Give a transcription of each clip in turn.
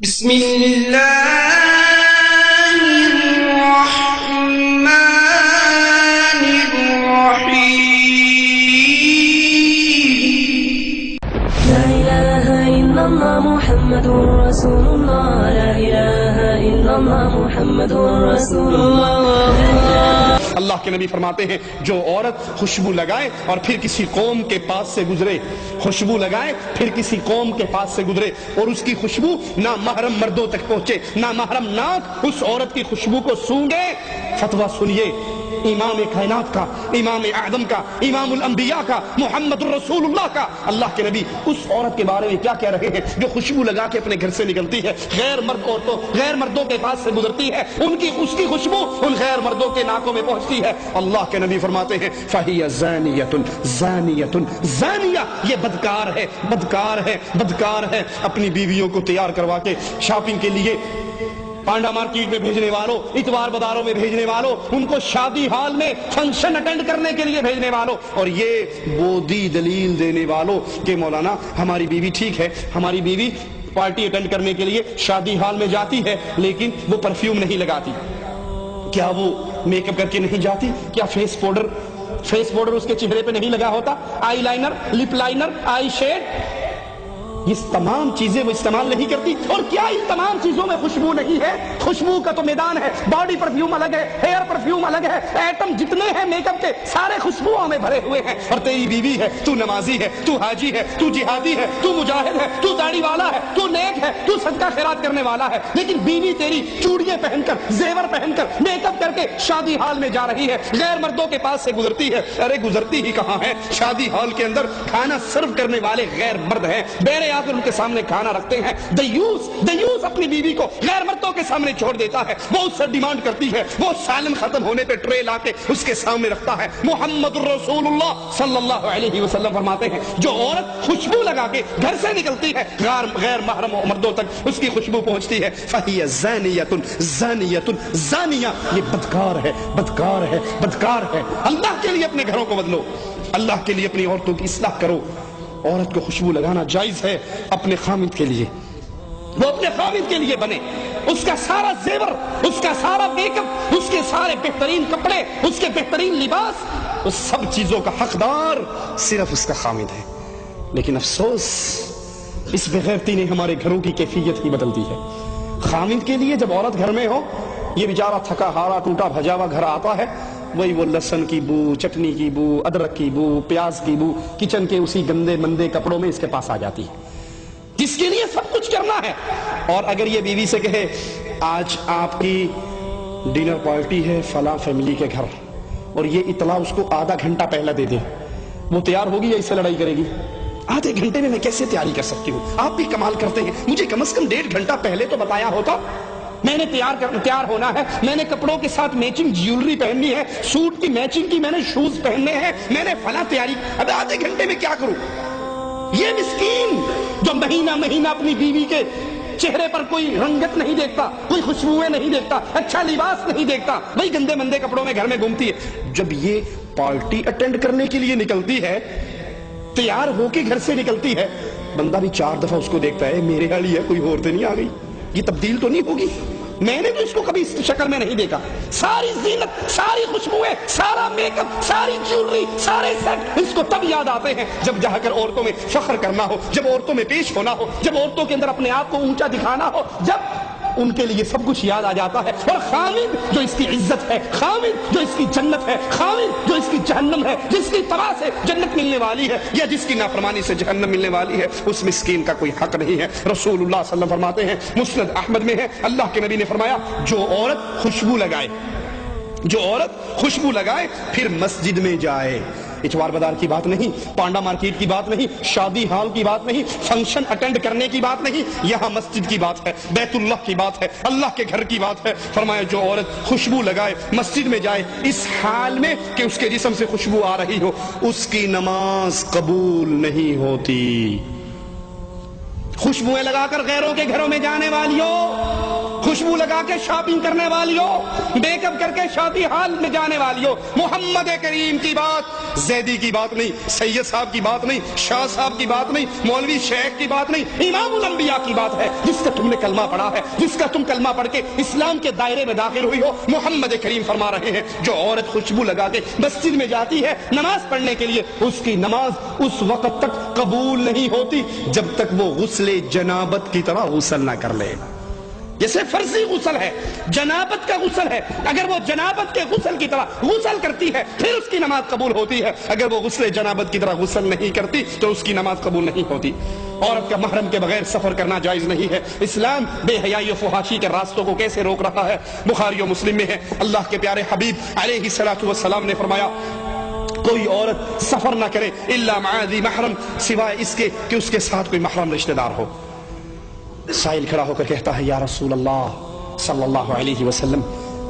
بسم اللہ الرحمن الرحیم لا إله إلا الله محمد رسول الله لا إله إلا الله محمد رسول الله اللہ کے نبی فرماتے ہیں جو عورت خوشبو لگائے اور پھر کسی قوم کے پاس سے گزرے، خوشبو لگائے پھر کسی قوم کے پاس سے گزرے اور اس کی خوشبو نہ محرم مردوں تک پہنچے، نہ محرم ناک اس عورت کی خوشبو کو سونگے، فتویٰ سنیے امام کائنات کا، امام اعظم کا، امام الانبیاء کا، محمد الرسول اللہ کا، اللہ کے نبی اس عورت کے بارے میں کیا کہہ رہے ہیں جو خوشبو لگا کے اپنے گھر سے نکلتی ہے، غیر مرد عورتوں، غیر مردوں کے پاس سے گزرتی ہے، اس کی خوشبو ان غیر مردوں کے ناکوں میں پہنچتی ہے، اللہ کے نبی فرماتے ہیں فَهِيَ زَانِيَةٌ زَانِيَةٌ زانیہ، یہ بدکار ہے، بدکار ہے، بدکار ہے۔ اپنی بیویوں کو تیار کروا کے شاپنگ کے لیے پانڈا مارکیٹ میں بھیجنے والوں، اتوار بازاروں میں بھیجنے والوں، ان کو شادی ہال میں فنکشن اٹینڈ کرنے کے لیے بھیجنے والوں، اور یہ بودی دلیل دینے والوں کہ مولانا ہماری بیوی ٹھیک ہے، ہماری بیوی پارٹی اٹینڈ کرنے کے لیے شادی ہال میں جاتی ہے لیکن وہ پرفیوم نہیں لگاتی، کیا وہ میک اپ کر کے نہیں جاتی، کیا فیس پاؤڈر اس کے چہرے پہ نہیں لگا ہوتا، آئی لائنر، لپ لائنر، آئی شیڈ، یہ تمام چیزیں وہ استعمال نہیں کرتی، اور کیا ان تمام چیزوں میں خوشبو نہیں ہے؟ خوشبو کا تو میدان ہے، باڈی پرفیوم الگ ہے، ہیئر پرفیوم الگ ہے، ایٹم جتنے ہیں میک اپ کے سارے خوشبوؤں میں بھرے ہوئے ہیں، اور تیری بیوی ہے، تو نمازی ہے، تو حاجی ہے، تو جہادی ہے، تو مجاہد ہے، تو داڑھی والا ہے، تو نیک ہے، تو صدقہ خیرات کرنے والا ہے، لیکن بیوی تیری چوڑیاں پہن کر، زیور پہن کر، میک اپ کر کے شادی ہال میں جا رہی ہے، غیر مردوں کے پاس سے گزرتی ہے، ارے گزرتی ہی کہاں ہے، شادی ہال کے اندر کھانا سرو کرنے والے غیر مرد ہیں، بیرے آ کر ان کے سامنے کھانا رکھتے ہیں، دیوس اپنی بیوی کو غیر مردوں کے سامنے چھوڑ دیتا ہے، وہ اس سے ڈیمانڈ کرتی ہے، وہ سالن ختم ہونے پہ ٹرے لا کے اس کے سامنے رکھتا ہے، محمد الرسول اللہ صلی اللہ علیہ وسلم فرماتے ہیں جو عورت خوشبو لگا کے گھر سے نکلتی ہے غیر محرم مردوں تک اس کی خوشبو پہنچتی ہے، فَهِيَ زَانِيَةٌ زَانِيَةٌ زانیہ، یہ بدکار ہے، بدکار ہے، بدکار ہے۔ اللہ کے لیے اپنے گھروں کو بدلو، اللہ کے لیے اپنی عورتوں کی اصلاح کرو۔ عورت کو خوشبو لگانا جائز ہے اپنے خامد کے لیے، وہ اپنے خامد کے لیے بنے، اس کا سارا زیور، اس کا سارا میک اپ، اس کے سارے بہترین کپڑے، اس کے بہترین لباس، اس سب چیزوں کا حقدار صرف اس کا خامد ہے، لیکن افسوس اس بغیرتی نے ہمارے گھروں کی کیفیت ہی بدل دی ہے۔ خامد کے لیے جب عورت گھر میں ہو، یہ بیچارہ تھکا ہارا ٹوٹا بھجا ہوا گھر آتا ہے، وہی وہ لہسن کی بو، چٹنی کی بو، ادرک کی بو، پیاز کی بو کچن کے اسی گندے مندے کپڑوں میں اس کے پاس آ جاتی ہے، جس کے لیے سب کچھ کرنا ہے، اور اگر یہ بیوی سے کہے آج آپ کی ڈنر پارٹی ہے فلاں فیملی کے گھر، اور یہ اطلاع اس کو آدھا گھنٹہ پہلے دے دے، وہ تیار ہوگی یا اس سے لڑائی کرے گی؟ آدھے گھنٹے میں کیسے تیاری کر سکتی ہوں؟ آپ بھی کمال کرتے ہیں، مجھے کم از کم 1.5 گھنٹہ پہلے تو بتایا ہوتا، میں نے تیار ہونا ہے، میں نے کپڑوں کے ساتھ میچنگ جیولری پہننی ہے، سوٹ کی میچنگ کی میں نے شوز پہننے ہیں، میں نے فلاں تیاری، اب آدھے گھنٹے میں کیا کروں؟ یہ مسکین جو مہینہ اپنی بیوی کے چہرے پر کوئی رنگت نہیں دیکھتا، کوئی خوشبوئیں نہیں دیکھتا، اچھا لباس نہیں دیکھتا، وہی گندے مندے کپڑوں میں گھر میں گھومتی ہے، جب یہ پارٹی اٹینڈ کرنے کے لیے نکلتی ہے، تیار ہو کے گھر سے نکلتی ہے، بندہ بھی 4 دفعہ اس کو دیکھتا ہے میرے والی ہے کوئی اور تو نہیں آ گئی، یہ تبدیل تو نہیں ہوگی؟ میں نے تو اس کو کبھی اس شکل میں نہیں دیکھا، ساری زینت، ساری خوشبوئیں، سارا میک اپ، ساری جیولری، سارے سیٹ اس کو تب یاد آتے ہیں جب جا کر عورتوں میں فخر کرنا ہو، جب عورتوں میں پیش ہونا ہو، جب عورتوں کے اندر اپنے آپ کو اونچا دکھانا ہو، جب ان کے لیے سب کچھ یاد آ جاتا ہے، اور خامد جو اس کی عزت ہے، خامد جو اس کی جنت ہے، خامد جو اس کی جہنم ہے، جس کی طرح سے جنت ملنے والی ہے یا جس کی نافرمانی سے جہنم ملنے والی ہے، اس مسکین کا کوئی حق نہیں ہے۔ رسول اللہ صلی اللہ علیہ وسلم فرماتے ہیں، مسند احمد میں ہے، اللہ کے نبی نے فرمایا جو عورت خوشبو لگائے پھر مسجد میں جائے، اتوار بازار کی بات نہیں، پانڈا مارکیٹ کی بات نہیں، شادی ہال کی بات نہیں، فنکشن اٹینڈ کرنے کی بات نہیں، یہاں مسجد کی بات ہے، بیت اللہ کی بات ہے، اللہ کے گھر کی بات ہے۔ فرمایا جو عورت خوشبو لگائے مسجد میں جائے اس حال میں کہ اس کے جسم سے خوشبو آ رہی ہو، اس کی نماز قبول نہیں ہوتی۔ خوشبوئیں لگا کر غیروں کے گھروں میں جانے والیوں، خوشبو لگا کے شاپنگ کرنے والیوں، میک اپ کر کے شادی ہال میں جانے والیوں، محمد کریم کی بات، زیدی کی بات نہیں، سید صاحب کی بات نہیں، شاہ صاحب کی بات نہیں، مولوی شیخ کی بات نہیں، امام الانبیاء کی بات ہے، جس کا تم نے کلمہ پڑھا ہے، جس کا تم کلمہ پڑھ کے اسلام کے دائرے میں داخل ہوئی ہو۔ محمد کریم فرما رہے ہیں جو عورت خوشبو لگا کے مسجد میں جاتی ہے نماز پڑھنے کے لیے، اس کی نماز اس وقت تک قبول نہیں ہوتی جب تک وہ غسل جنابت کی طرح غسل نہ کر لے۔ جیسے فرضی غسل ہے، جنابت کا غسل ہے، اگر وہ جنابت کے غسل کی طرح غسل کرتی ہے پھر اس کی نماز قبول ہوتی ہے، اگر وہ غسل جنابت کی طرح غسل نہیں کرتی تو اس کی نماز قبول نہیں ہوتی۔ عورت کا محرم کے بغیر سفر کرنا جائز نہیں ہے۔ اسلام بے حیائی و فحاشی کے راستوں کو کیسے روک رہا ہے؟ بخاری و مسلم میں ہے، اللہ کے پیارے حبیب علیہ الصلوۃ والسلام نے فرمایا کوئی عورت سفر نہ کرے الا مع ذی محرم، سوائے اس کے کہ اس کے ساتھ کوئی محرم رشتہ دار ہو۔ سائل کھڑا ہو کر کہتا ہے یا رسول اللہ صلی اللہ علیہ وسلم،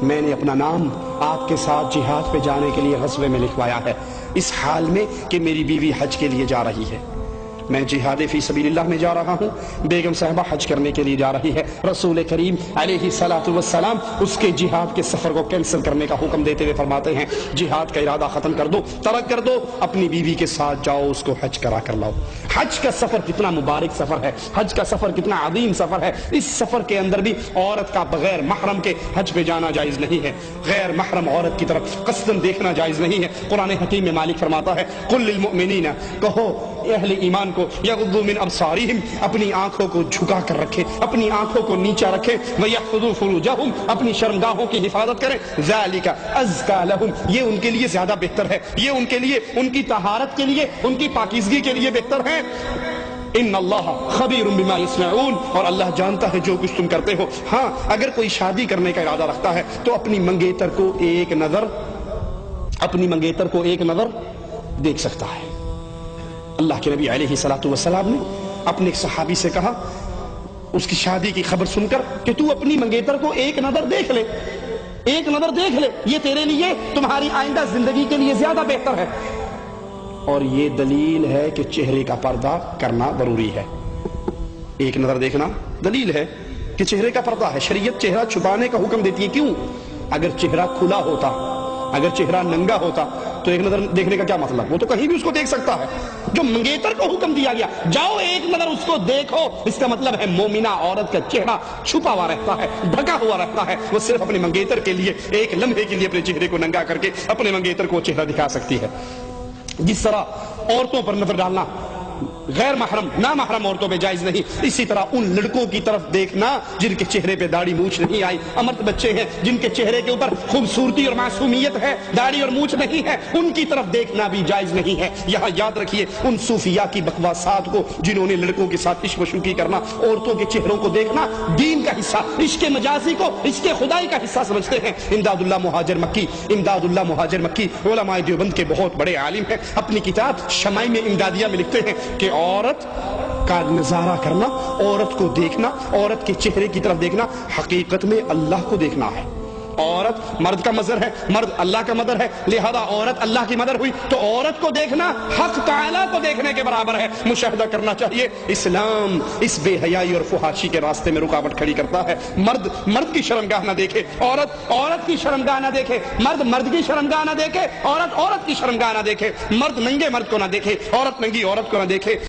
میں نے اپنا نام آپ کے ساتھ جہاد پہ جانے کے لیے غزوے میں لکھوایا ہے، اس حال میں کہ میری بیوی حج کے لیے جا رہی ہے، میں جہاد فی سبیل اللہ میں جا رہا ہوں، بیگم صاحبہ حج کرنے کے لیے جا رہی ہے۔ رسول کریم علیہ الصلوۃ والسلام اس کے جہاد کے سفر کو کینسل کرنے کا حکم دیتے ہوئے فرماتے ہیں جہاد کا ارادہ ختم کر دو، ترک کر دو، اپنی بیوی کے ساتھ جاؤ، اس کو حج کرا کر لاؤ۔ حج کا سفر کتنا مبارک سفر ہے، حج کا سفر کتنا عظیم سفر ہے، اس سفر کے اندر بھی عورت کا بغیر محرم کے حج پہ جانا جائز نہیں ہے، غیر محرم عورت کی طرف قصداً دیکھنا جائز نہیں ہے۔ قرآن حکیم میں مالک فرماتا ہے قل للمؤمنین، کہو اہل ایمان کو یغضوا من ابصارہم، اپنی آنکھوں کو جھکا کر رکھے، اپنی آنکھوں کو نیچا رکھے، ویحفظوا فروجہم، اپنی شرمگاہوں کی حفاظت کریں، ذالک ازکا لہم، یہ ان کے لیے زیادہ بہتر ہے، یہ ان کے لیے، ان کی طہارت کے لیے، ان کی پاکیزگی کے لیے بہتر ہے۔ ان اللہ خبیر بما یصنعون، اور اللہ جانتا ہے جو کچھ تم کرتے ہو۔ ہاں اگر کوئی شادی کرنے کا ارادہ رکھتا ہے تو اپنی منگیتر کو ایک نظر دیکھ سکتا ہے۔ اللہ کے نبی علیہ الصلوۃ والسلام نے اپنے ایک صحابی سے کہا اس کی شادی کی خبر سن کر کہ تو اپنی منگیتر کو ایک نظر دیکھ لے، ایک نظر دیکھ لے، یہ تیرے لیے، تمہاری آئندہ زندگی کے لیے زیادہ بہتر ہے۔ اور یہ دلیل ہے کہ چہرے کا پردہ کرنا ضروری ہے۔ ایک نظر دیکھنا دلیل ہے کہ چہرے کا پردہ ہے، شریعت چہرہ چھپانے کا حکم دیتی ہے۔ کیوں؟ اگر چہرہ کھلا ہوتا، اگر چہرہ ننگا ہوتا تو ایک نظر دیکھنے کا کیا مطلب؟ وہ تو کہیں بھی اس کو دیکھ سکتا ہے۔ جو منگیتر کو حکم دیا گیا جاؤ ایک نظر اس کو دیکھو، اس کا مطلب ہے مومنہ عورت کا چہرہ چھپا ہوا رہتا ہے، ڈھکا ہوا رہتا ہے، وہ صرف اپنے منگیتر کے لیے ایک لمحے کے لیے اپنے چہرے کو ننگا کر کے اپنے منگیتر کو چہرہ دکھا سکتی ہے۔ جس طرح عورتوں پر نظر ڈالنا غیر محرم نامحرم عورتوں پہ جائز نہیں، اسی طرح ان لڑکوں کی طرف دیکھنا جن کے چہرے پہ داڑھی مونچھ نہیں آئی، امرد بچے ہیں جن کے چہرے کے اوپر خوبصورتی اور معصومیت ہے، داڑھی اور مونچھ نہیں ہے، ان کی طرف دیکھنا بھی جائز نہیں ہے۔ یہاں یاد رکھیے ان صوفیاء کی بکواسات کو جنہوں نے لڑکوں کے ساتھ عشق و شوقی کرنا، عورتوں کے چہروں کو دیکھنا دین کا حصہ، عشق مجازی کو عشق خدائی کا حصہ سمجھتے ہیں۔ امداد اللہ مہاجر مکی علماء دیوبند کے بہت بڑے عالم ہیں، اپنی کتاب شمائل امدادیہ میں لکھتے ہیں کہ عورت کا نظارہ کرنا، عورت کو دیکھنا، عورت کے چہرے کی طرف دیکھنا حقیقت میں اللہ کو دیکھنا ہے۔ عورت مرد کا مظہر ہے، مرد اللہ کا مظہر ہے، لہذا عورت اللہ کی مظہر ہوئی تو عورت کو دیکھنا حق تعالیٰ کو دیکھنے کے برابر ہے، مشاہدہ کرنا چاہیے۔ اسلام اس بے حیائی اور فحاشی کے راستے میں رکاوٹ کھڑی کرتا ہے۔ مرد کی شرمگاہ نہ دیکھے، عورت کی شرمگاہ نہ دیکھے، مرد کی شرمگاہ نہ دیکھے، عورت کی شرمگاہ نہ دیکھے، مرد ننگے مرد کو نہ دیکھے، عورت ننگی عورت کو نہ دیکھے۔